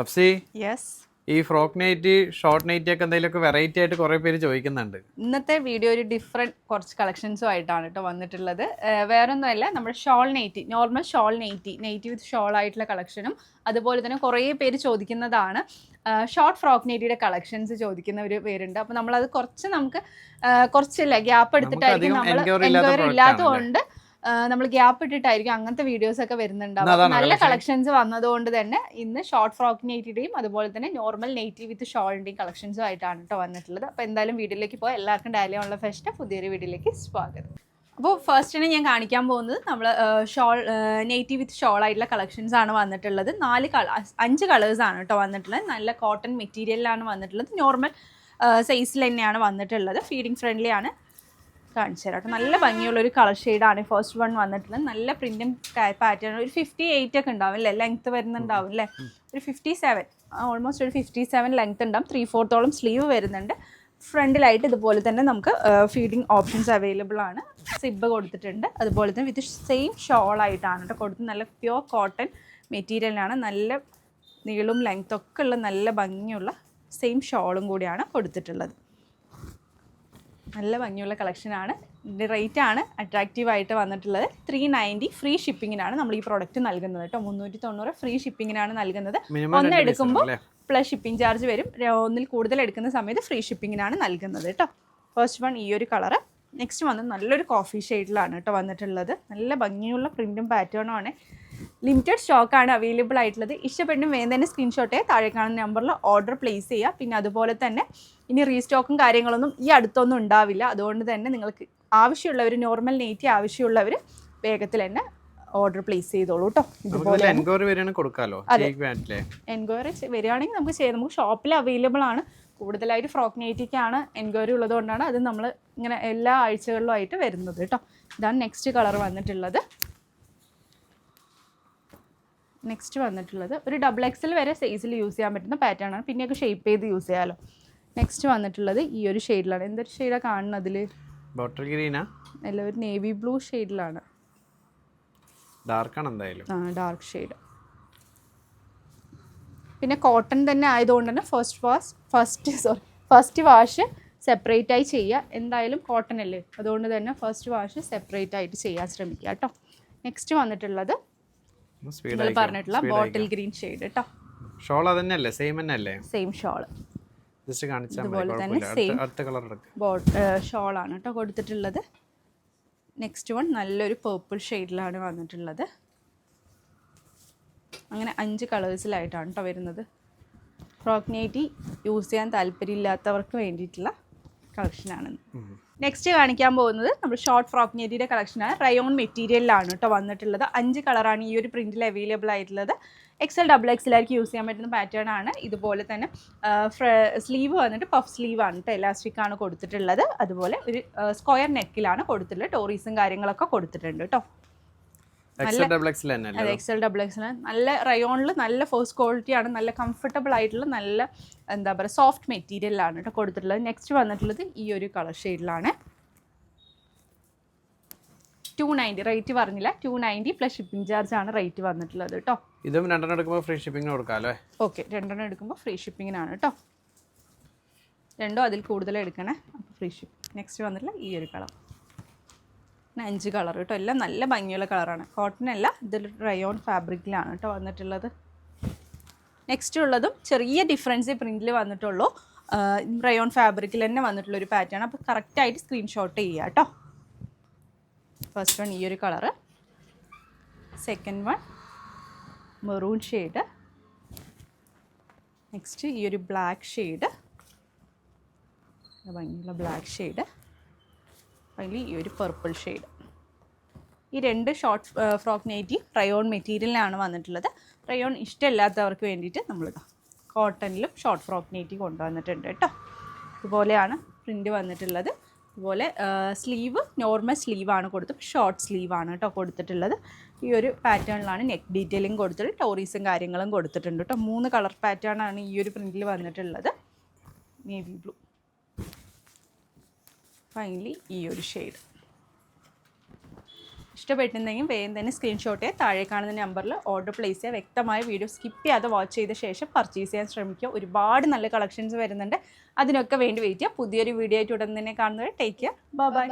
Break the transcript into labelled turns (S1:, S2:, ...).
S1: അപ്സി
S2: yes
S1: ഈ frock nightie short nightie ഒക്കെ എന്തെങ്കിലുമൊക്കെ വെറൈറ്റി ആയിട്ട് കുറെ പേര് ചോദിക്കുന്നുണ്ട്.
S2: ഇന്നത്തെ വീഡിയോ ഒരു ഡിഫറെൻറ്റ് കുറച്ച് കളക്ഷൻസും ആയിട്ടാണ് കേട്ടോ വന്നിട്ടുള്ളത്. വേറൊന്നുമല്ല, നമ്മുടെ shawl nighty, normal shawl nighty with shawl ആയിട്ടുള്ള കളക്ഷനും അതുപോലെ തന്നെ കുറേ പേര് ചോദിക്കുന്നതാണ് ഷോർട്ട് ഫ്രോക്ക് നൈറ്റിയുടെ കളക്ഷൻസ് ചോദിക്കുന്ന ഒരു പേരുണ്ട്. അപ്പോൾ നമ്മളത് കുറച്ചില്ല ഗ്യാപ്പ് എടുത്തിട്ടായിരിക്കും നമ്മൾ എൻക്വയറി ഇല്ലാത്തതുകൊണ്ട് നമ്മൾ ഗ്യാപ്പ് ഇട്ടിട്ടായിരിക്കും അങ്ങനത്തെ വീഡിയോസ് ഒക്കെ വരുന്നുണ്ടാവും. നല്ല കളക്ഷൻസ് വന്നതുകൊണ്ട് തന്നെ ഇന്ന് ഷോർട്ട് ഫ്രോക്ക് നൈറ്റിയുടെയും അതുപോലെ തന്നെ നോർമൽ നെയ്റ്റി വിത്ത് ഷോളിൻ്റെയും കളക്ഷൻസും ആയിട്ടാണ് കേട്ടോ വന്നിട്ടുള്ളത്. അപ്പോൾ എന്തായാലും വീഡിയോയിലേക്ക് പോയി എല്ലാവർക്കും ഡയലി ഓൺലൈൻ ഫെസ്റ്റ് പുതിയൊരു വീഡിയോയിലേക്ക് സ്വാഗതം. അപ്പോൾ ഫസ്റ്റിന് ഞാൻ കാണിക്കാൻ പോകുന്നത് നമ്മൾ നെയ്റ്റി വിത്ത് ഷോൾ ആയിട്ടുള്ള കളക്ഷൻസ് ആണ് വന്നിട്ടുള്ളത്. 5 കളേഴ്സാണ് കേട്ടോ വന്നിട്ടുള്ളത്. നല്ല കോട്ടൺ മെറ്റീരിയലിലാണ് വന്നിട്ടുള്ളത്. നോർമൽ സൈസിൽ തന്നെയാണ് വന്നിട്ടുള്ളത്. ഫീഡിങ് ഫ്രണ്ട്ലി ആണ്. കാണിച്ചു തരാം കേട്ടോ. നല്ല ഭംഗിയുള്ളൊരു കളർ ഷെയ്ഡാണ് ഫസ്റ്റ് വൺ വന്നിട്ടുള്ളത്. നല്ല പ്രിന്റും പാറ്റേൺ ഒരു 58 ഒക്കെ ഉണ്ടാവും അല്ലേ, ലെങ്ത്ത് വരുന്നുണ്ടാവും അല്ലേ, ഒരു 57 ഓൾമോസ്റ്റ് ഒരു 57 ലെങ്ത്ത് ഉണ്ടാവും. 3/4 സ്ലീവ് വരുന്നുണ്ട്. ഫ്രണ്ടിലായിട്ട് ഇതുപോലെ തന്നെ നമുക്ക് ഫീഡിങ് ഓപ്ഷൻസ് അവൈലബിൾ ആണ്. സിബ് കൊടുത്തിട്ടുണ്ട്. അതുപോലെ തന്നെ വിത്ത് സെയിം ഷോൾ ആയിട്ടാണ് കേട്ടോ കൊടുത്ത്. നല്ല പ്യുവർ കോട്ടൺ മെറ്റീരിയലാണ്. നല്ല നീളും ലെങ്ത്തും ഒക്കെ ഉള്ള നല്ല ഭംഗിയുള്ള സെയിം ഷോളും കൂടിയാണ് കൊടുത്തിട്ടുള്ളത്. നല്ല ഭംഗിയുള്ള കളക്ഷനാണ്. ഇതിൻ്റെ റേറ്റ് ആണ് അട്രാക്റ്റീവ് ആയിട്ട് വന്നിട്ടുള്ളത്. 390 ഫ്രീ ഷിപ്പിങ്ങിനാണ് നമ്മൾ ഈ പ്രോഡക്റ്റ് നൽകുന്നത് കേട്ടോ. 390 ഫ്രീ ഷിപ്പിങ്ങിനാണ് നൽകുന്നത്. ഒന്ന് എടുക്കുമ്പോൾ പ്ലസ് ഷിപ്പിംഗ് ചാർജ് വരും. ഒന്നിൽ കൂടുതൽ എടുക്കുന്ന സമയത്ത് ഫ്രീ ഷിപ്പിങ്ങിനാണ് നൽകുന്നത് കേട്ടോ. ഫസ്റ്റ് വൺ ഈ ഒരു കളറ്. നെക്സ്റ്റ് വന്ന് നല്ലൊരു കോഫി ഷെയ്ഡിലാണ് കേട്ടോ വന്നിട്ടുള്ളത്. നല്ല ഭംഗിയുള്ള പ്രിൻറ്റും പാറ്റേണും ആണ്. ലിമിറ്റഡ് സ്റ്റോക്കാണ് അവൈലബിൾ ആയിട്ടുള്ളത്. ഇഷ്ടപ്പെട്ടും വേഗം തന്നെ സ്ക്രീൻഷോട്ടേ താഴെ കാണുന്ന നമ്പറിൽ ഓർഡർ പ്ലേസ് ചെയ്യുക. പിന്നെ അതുപോലെ തന്നെ ഇനി റീസ്റ്റോക്കും കാര്യങ്ങളൊന്നും ഈ അടുത്തൊന്നും ഉണ്ടാവില്ല. അതുകൊണ്ട് തന്നെ നിങ്ങൾക്ക് ആവശ്യമുള്ളവർ, നോർമൽ നെയ്റ്റി ആവശ്യമുള്ളവർ വേഗത്തിൽ തന്നെ ഓർഡർ പ്ലേസ് ചെയ്തോളൂ കേട്ടോ. ഇതുപോലെ
S1: എൻക്വയറി
S2: വരികയാണെങ്കിൽ നമുക്ക് ഷോപ്പിൽ അവൈലബിൾ ആണ്. കൂടുതലായിട്ട് ഫ്രോക്ക് നൈറ്റിക്കാണ് എൻക്വയറി ഉള്ളതുകൊണ്ടാണ് അത് നമ്മൾ ഇങ്ങനെ എല്ലാ ആഴ്ചകളിലും ആയിട്ട് വരുന്നത് കേട്ടോ. ഇതാണ് നെക്സ്റ്റ് കളർ വന്നിട്ടുള്ളത്. നെക്സ്റ്റ് വന്നിട്ടുള്ളത് ഒരു XXL വരെ സൈസിൽ യൂസ് ചെയ്യാൻ പറ്റുന്ന പാറ്റേൺ ആണ്. പിന്നെയൊക്കെ ഷേപ്പ് ചെയ്ത് യൂസ് ചെയ്യാമല്ലോ. നെക്സ്റ്റ് വന്നിട്ടുള്ളത് ഈ ഒരു ഷെയ്ഡിലാണ്. എന്തൊരു ഷെയ്ഡാണ് കാണുന്നത് അതിൽ?
S1: ബോട്ടിൽ ഗ്രീനാ
S2: അല്ല, ഒരു നേവി ബ്ലൂ ഷെയ്ഡിലാണ്.
S1: ഡാർക്കാണ് എന്തായാലും.
S2: Dark shade. പിന്നെ കോട്ടൺ തന്നെ ആയതുകൊണ്ട് തന്നെ ഫസ്റ്റ് വാഷ് സെപ്പറേറ്റ് ആയി ചെയ്യുക. എന്തായാലും കോട്ടൺ അല്ലേ, അതുകൊണ്ട് തന്നെ ഫസ്റ്റ് വാഷ് സെപ്പറേറ്റ് ആയിട്ട് ചെയ്യാൻ ശ്രമിക്കുക കേട്ടോ. നെക്സ്റ്റ് വന്നിട്ടുള്ളത് പറഞ്ഞിട്ടുള്ള ബോട്ടിൽ ഗ്രീൻ ഷെയ്ഡ് കേട്ടോ.
S1: ഷോൾ അതന്നെയല്ലേ, സെയിം തന്നെയല്ലേ?
S2: Same shawl.
S1: ജസ്റ്റ് കാണിച്ചാൽ
S2: അതുപോലെ തന്നെ സെയിം
S1: അടുത്ത കളർ
S2: ഷോളാണ് കേട്ടോ കൊടുത്തിട്ടുള്ളത്. നെക്സ്റ്റ് വൺ നല്ലൊരു പേർപ്പിൾ ഷെയ്ഡിലാണ് വന്നിട്ടുള്ളത്. അങ്ങനെ 5 കളേഴ്സിലായിട്ടാണ് കേട്ടോ വരുന്നത്. ഫ്രോക്ക് നൈറ്റി യൂസ് ചെയ്യാൻ താല്പര്യമില്ലാത്തവർക്ക് വേണ്ടിയിട്ടുള്ള കളക്ഷനാണ്. നെക്സ്റ്റ് കാണിക്കാൻ പോകുന്നത് നമ്മൾ ഷോർട്ട് ഫ്രോക്ക് നൈറ്റിയുടെ കളക്ഷനാണ്. റയോൺ മെറ്റീരിയലിലാണ് കേട്ടോ വന്നിട്ടുള്ളത്. 5 കളറാണ് ഈ ഒരു പ്രിൻറ്റിൽ അവൈലബിൾ ആയിട്ടുള്ളത്. XL XXL ആയിരിക്കും യൂസ് ചെയ്യാൻ പറ്റുന്ന പാറ്റേൺ ആണ്. ഇതുപോലെ തന്നെ സ്ലീവ് വന്നിട്ട് പഫ് സ്ലീവ് ആണ് കേട്ടോ, എലാസ്റ്റിക് ആണ് കൊടുത്തിട്ടുള്ളത്. അതുപോലെ ഒരു സ്ക്വയർ നെക്കിലാണ് കൊടുത്തിട്ടുള്ളത്. ടോറീസും കാര്യങ്ങളൊക്കെ കൊടുത്തിട്ടുണ്ട് കേട്ടോ.
S1: XL
S2: XXL നല്ല റയോണിൽ നല്ല ഫസ്റ്റ് ക്വാളിറ്റി ആണ്. നല്ല കംഫർട്ടബിൾ ആയിട്ടുള്ള നല്ല എന്താ പറയുക സോഫ്റ്റ് മെറ്റീരിയലാണ് കേട്ടോ കൊടുത്തിട്ടുള്ളത്. നെക്സ്റ്റ് വന്നിട്ടുള്ളത് ഈ ഒരു കളർ ഷെയ്ഡിലാണ്. 290 റേറ്റ് പറഞ്ഞില്ല. 290 പ്ലസ് ഷിപ്പിംഗ് ചാർജ് ആണ് റേറ്റ് വന്നിട്ടുള്ളത് കേട്ടോ.
S1: ഇതും 2 എടുക്കുമ്പോൾ ഫ്രീ ഷിപ്പിംഗ് കൊടുക്കാമല്ലോ.
S2: ഓക്കെ, 2 എടുക്കുമ്പോൾ ഫ്രീ ഷിപ്പിങ്ങിനാണ് കേട്ടോ. 2 അതിൽ കൂടുതൽ എടുക്കണേ, അപ്പോൾ ഫ്രീ ഷിപ്പിംഗ്. നെക്സ്റ്റ് വന്നിട്ടുള്ള ഈ ഒരു കളർ. 5 കളർ കേട്ടോ. എല്ലാം നല്ല ഭംഗിയുള്ള കളറാണ്. കോട്ടൺ അല്ല, ഇതൊരു റയോൺ ഫാബ്രിക്കിലാണ് കേട്ടോ വന്നിട്ടുള്ളത്. നെക്സ്റ്റ് ഉള്ളതും ചെറിയ ഡിഫറൻസ് പ്രിൻറ്റിൽ വന്നിട്ടുള്ളൂ. റയോൺ ഫാബ്രിക്കിൽ തന്നെ വന്നിട്ടുള്ളൊരു പാറ്റേൺ. അപ്പോൾ കറക്റ്റായിട്ട് സ്ക്രീൻഷോട്ട് ചെയ്യുക കേട്ടോ. ഫസ്റ്റ് വൺ ഈ ഒരു colour. Second one maroon shade. Next ഈ ഒരു ബ്ലാക്ക് ഷെയ്ഡ്, ഭംഗിയുള്ള ബ്ലാക്ക് ഷെയ്ഡ്. അതിൽ ഈ ഒരു പർപ്പിൾ ഷെയ്ഡ്. ഈ 2 ഷോർട്ട് ഫ്രോക്ക് നൈറ്റി റയോൺ മെറ്റീരിയലിലാണ് വന്നിട്ടുള്ളത്. റയോൺ ഇഷ്ടമില്ലാത്തവർക്ക് വേണ്ടിയിട്ട് നമ്മളിതാ കോട്ടണിലും ഷോർട്ട് ഫ്രോക്ക് നൈറ്റി കൊണ്ടുവന്നിട്ടുണ്ട് കേട്ടോ. ഇതുപോലെയാണ് പ്രിൻ്റ് വന്നിട്ടുള്ളത്. അതുപോലെ സ്ലീവ് നോർമൽ സ്ലീവാണ് കൊടുത്തത്, ഷോർട്ട് സ്ലീവാണ് കേട്ടോ കൊടുത്തിട്ടുള്ളത്. ഈ ഒരു പാറ്റേണിലാണ് നെക്ക് ഡീറ്റെയിലിംഗ് കൊടുത്തിട്ട് ടോറീസും കാര്യങ്ങളും കൊടുത്തിട്ടുണ്ട് കേട്ടോ. 3 കളർ പാറ്റേൺ ആണ് ഈ ഒരു പ്രിൻറ്റിൽ വന്നിട്ടുള്ളത്. നേവി ബ്ലൂ, ഫൈനലി ഈ ഒരു ഷെയ്ഡ്. ഇഷ്ടപ്പെട്ടിട്ടുണ്ടെങ്കിൽ വേഗം തന്നെ സ്ക്രീൻഷോട്ട് ചെയ്യുക, താഴെ കാണുന്ന നമ്പറിൽ ഓർഡർ പ്ലേസ് ചെയ്യുക. വ്യക്തമായ വീഡിയോ സ്കിപ്പ് ചെയ്യാതെ വാച്ച് ചെയ്ത ശേഷം പർച്ചേസ് ചെയ്യാൻ ശ്രമിക്കുക. ഒരുപാട് നല്ല കളക്ഷൻസ് വരുന്നുണ്ട്, അതിനൊക്കെ വേണ്ടി വെയിറ്റ് ചെയ്യുക. പുതിയൊരു വീഡിയോ ആയിട്ട് ഉടൻ തന്നെ കാണുന്നത്. Take care, by.